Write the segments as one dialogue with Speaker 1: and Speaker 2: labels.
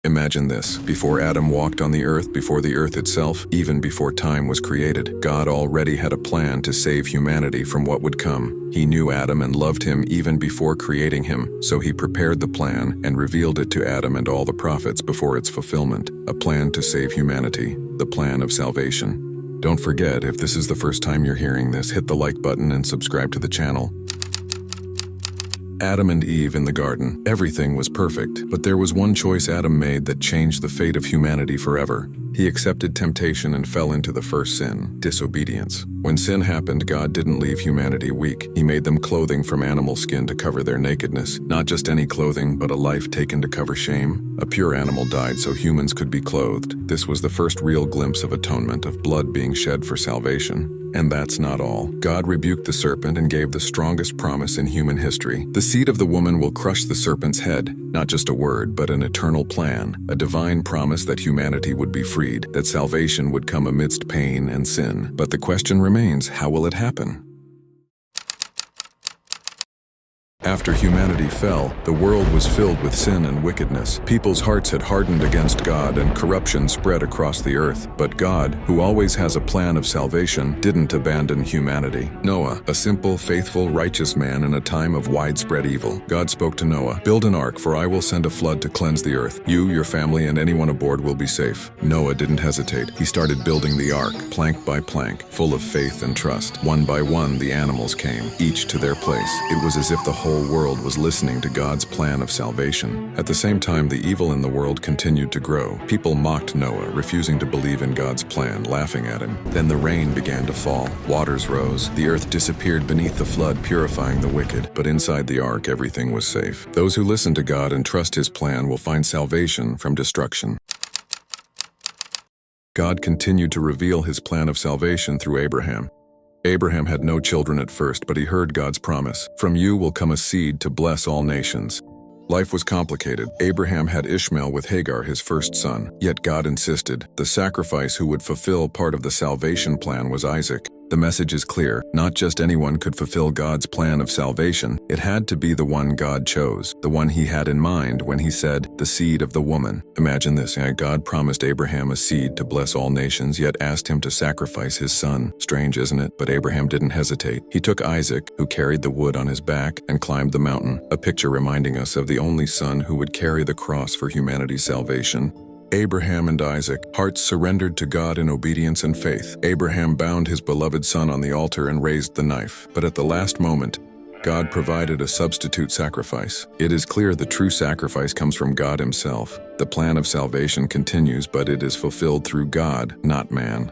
Speaker 1: Imagine this. Before Adam walked on the earth, before the earth itself, even before time was created, God already had a plan to save humanity from what would come. He knew Adam and loved him even before creating him, so he prepared the plan and revealed it to Adam and all the prophets before its fulfillment. A plan to save humanity, the plan of salvation. Don't forget, if this is the first time you're hearing this, hit the like button and subscribe to the channel. Adam and Eve in the garden. Everything was perfect, but there was one choice Adam made that changed the fate of humanity forever. He accepted temptation and fell into the first sin, disobedience. When sin happened, God didn't leave humanity weak. He made them clothing from animal skin to cover their nakedness. Not just any clothing, but a life taken to cover shame. A pure animal died so humans could be clothed. This was the first real glimpse of atonement, of blood being shed for salvation. And that's not all. God rebuked the serpent and gave the strongest promise in human history. The seed of the woman will crush the serpent's head. Not just a word, but an eternal plan. A divine promise that humanity would be freed, that salvation would come amidst pain and sin. But the question remains, how will it happen? After humanity fell, the world was filled with sin and wickedness. People's hearts had hardened against God and corruption spread across the earth. But God, who always has a plan of salvation, didn't abandon humanity. Noah, a simple, faithful, righteous man in a time of widespread evil. God spoke to Noah, "Build an ark, for I will send a flood to cleanse the earth. You, your family, and anyone aboard will be safe." Noah didn't hesitate. He started building the ark, plank by plank, full of faith and trust. One by one, the animals came, each to their place. It was as if the whole world was listening to God's plan of salvation. At the same time, the evil in the world continued to grow. People mocked Noah, refusing to believe in God's plan, laughing at him. Then the rain began to fall. Waters rose. The earth disappeared beneath the flood, purifying the wicked. But inside the ark, everything was safe. Those who listen to God and trust His plan will find salvation from destruction. God continued to reveal His plan of salvation through Abraham. Abraham had no children at first, but he heard God's promise. "From you will come a seed to bless all nations." Life was complicated. Abraham had Ishmael with Hagar, his first son. Yet God insisted. The sacrifice who would fulfill part of the salvation plan was Isaac. The message is clear. Not just anyone could fulfill God's plan of salvation. It had to be the one God chose, the one He had in mind when He said, "the seed of the woman." Imagine this. God promised Abraham a seed to bless all nations, yet asked him to sacrifice his son. Strange, isn't it? But Abraham didn't hesitate. He took Isaac, who carried the wood on his back, and climbed the mountain, a picture reminding us of the only son who would carry the cross for humanity's salvation. Abraham and Isaac, hearts surrendered to God in obedience and faith. Abraham bound his beloved son on the altar and raised the knife. But at the last moment, God provided a substitute sacrifice. It is clear the true sacrifice comes from God Himself. The plan of salvation continues, but it is fulfilled through God, not man.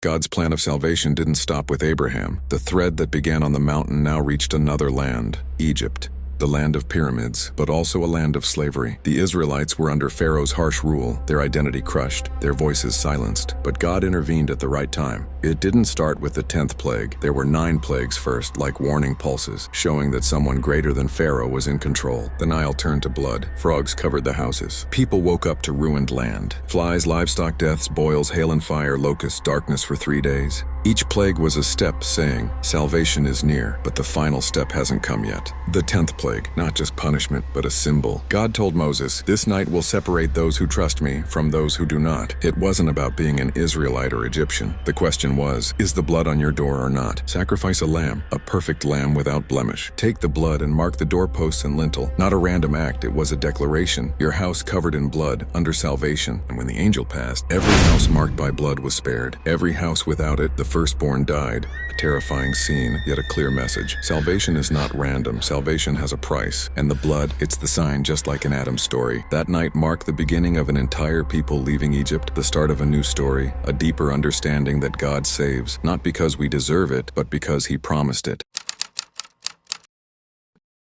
Speaker 1: God's plan of salvation didn't stop with Abraham. The thread that began on the mountain now reached another land, Egypt. The land of pyramids, but also a land of slavery. The Israelites were under Pharaoh's harsh rule, their identity crushed, their voices silenced. But God intervened at the right time. It didn't start with the 10th plague. There were 9 plagues first, like warning pulses, showing that someone greater than Pharaoh was in control. The Nile turned to blood. Frogs covered the houses. People woke up to ruined land. Flies, livestock deaths, boils, hail and fire, locusts, darkness for 3 days. Each plague was a step saying, salvation is near, but the final step hasn't come yet. The 10th plague, not just punishment, but a symbol. God told Moses, "This night will separate those who trust me from those who do not." It wasn't about being an Israelite or Egyptian. The question was, is the blood on your door or not? Sacrifice a lamb, a perfect lamb without blemish. Take the blood and mark the doorposts and lintel. Not a random act, it was a declaration. Your house covered in blood, under salvation. And when the angel passed, every house marked by blood was spared. Every house without it, the firstborn died. A terrifying scene, yet a clear message. Salvation is not random. Salvation has a price. And the blood, it's the sign, just like in Adam's story. That night marked the beginning of an entire people leaving Egypt, the start of a new story, a deeper understanding that God saves, not because we deserve it, but because He promised it.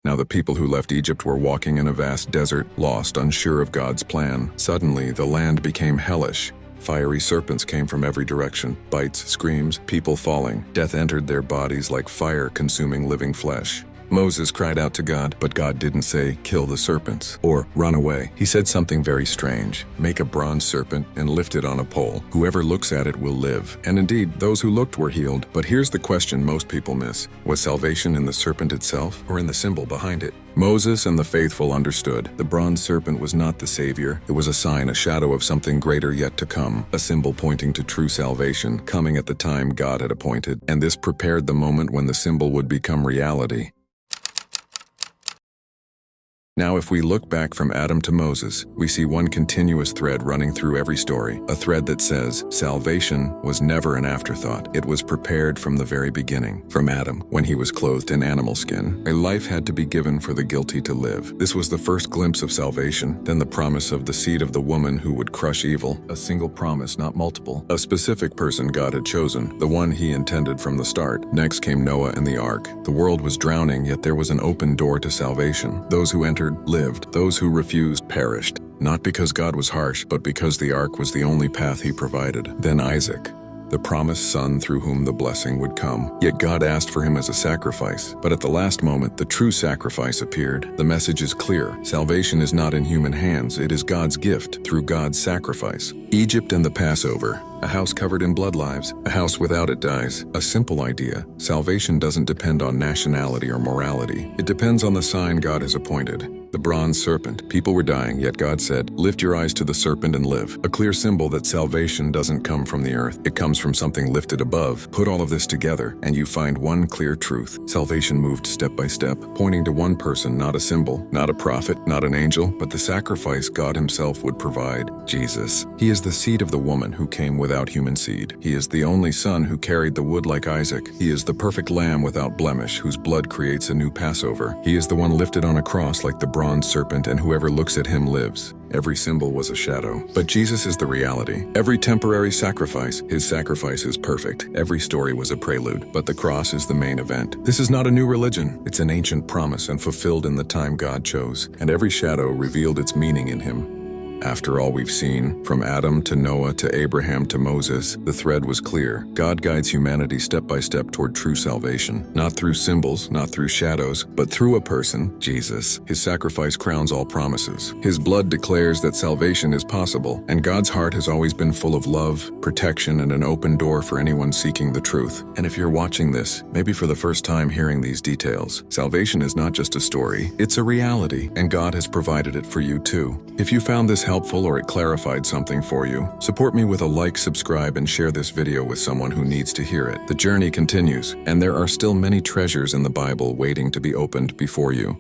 Speaker 1: Now the people who left Egypt were walking in a vast desert, lost, unsure of God's plan. Suddenly, the land became hellish. Fiery serpents came from every direction, bites, screams, people falling. Death entered their bodies like fire consuming living flesh. Moses cried out to God, but God didn't say, "Kill the serpents," or "Run away." He said something very strange. "Make a bronze serpent and lift it on a pole. Whoever looks at it will live." And indeed, those who looked were healed. But here's the question most people miss. Was salvation in the serpent itself, or in the symbol behind it? Moses and the faithful understood. The bronze serpent was not the savior. It was a sign, a shadow of something greater yet to come, a symbol pointing to true salvation, coming at the time God had appointed. And this prepared the moment when the symbol would become reality. Now, if we look back from Adam to Moses, we see one continuous thread running through every story, a thread that says salvation was never an afterthought. It was prepared from the very beginning. From Adam, when he was clothed in animal skin, a life had to be given for the guilty to live. This was the first glimpse of salvation, then the promise of the seed of the woman who would crush evil. A single promise, not multiple. A specific person God had chosen, the one he intended from the start. Next came Noah and the ark. The world was drowning, yet there was an open door to salvation. Those who entered lived. Those who refused perished. Not because God was harsh, but because the ark was the only path he provided. Then Isaac, the promised son through whom the blessing would come. Yet God asked for him as a sacrifice. But at the last moment, the true sacrifice appeared. The message is clear. Salvation is not in human hands. It is God's gift through God's sacrifice. Egypt and the Passover. A house covered in blood lives. A house without it dies. A simple idea. Salvation doesn't depend on nationality or morality. It depends on the sign God has appointed. The bronze serpent. People were dying, yet God said, "Lift your eyes to the serpent and live." A clear symbol that salvation doesn't come from the earth. It comes from something lifted above. Put all of this together, and you find one clear truth. Salvation moved step by step, pointing to one person, not a symbol, not a prophet, not an angel, but the sacrifice God himself would provide, Jesus. He is the seed of the woman who came without human seed. He is the only son who carried the wood like Isaac. He is the perfect lamb without blemish, whose blood creates a new Passover. He is the one lifted on a cross like the bronze serpent, and whoever looks at him lives. Every symbol was a shadow, but Jesus is the reality. Every temporary sacrifice, his sacrifice is perfect. Every story was a prelude, but the cross is the main event. This is not a new religion. It's an ancient promise and fulfilled in the time God chose, and every shadow revealed its meaning in him. After all we've seen, from Adam to Noah to Abraham to Moses, the thread was clear. God guides humanity step by step toward true salvation, not through symbols, not through shadows, but through a person, Jesus. His sacrifice crowns all promises. His blood declares that salvation is possible, and God's heart has always been full of love, protection, and an open door for anyone seeking the truth. And if you're watching this, maybe for the first time hearing these details, salvation is not just a story, it's a reality, and God has provided it for you too. If you found this helpful or it clarified something for you, support me with a like, subscribe, and share this video with someone who needs to hear it. The journey continues, and there are still many treasures in the Bible waiting to be opened before you.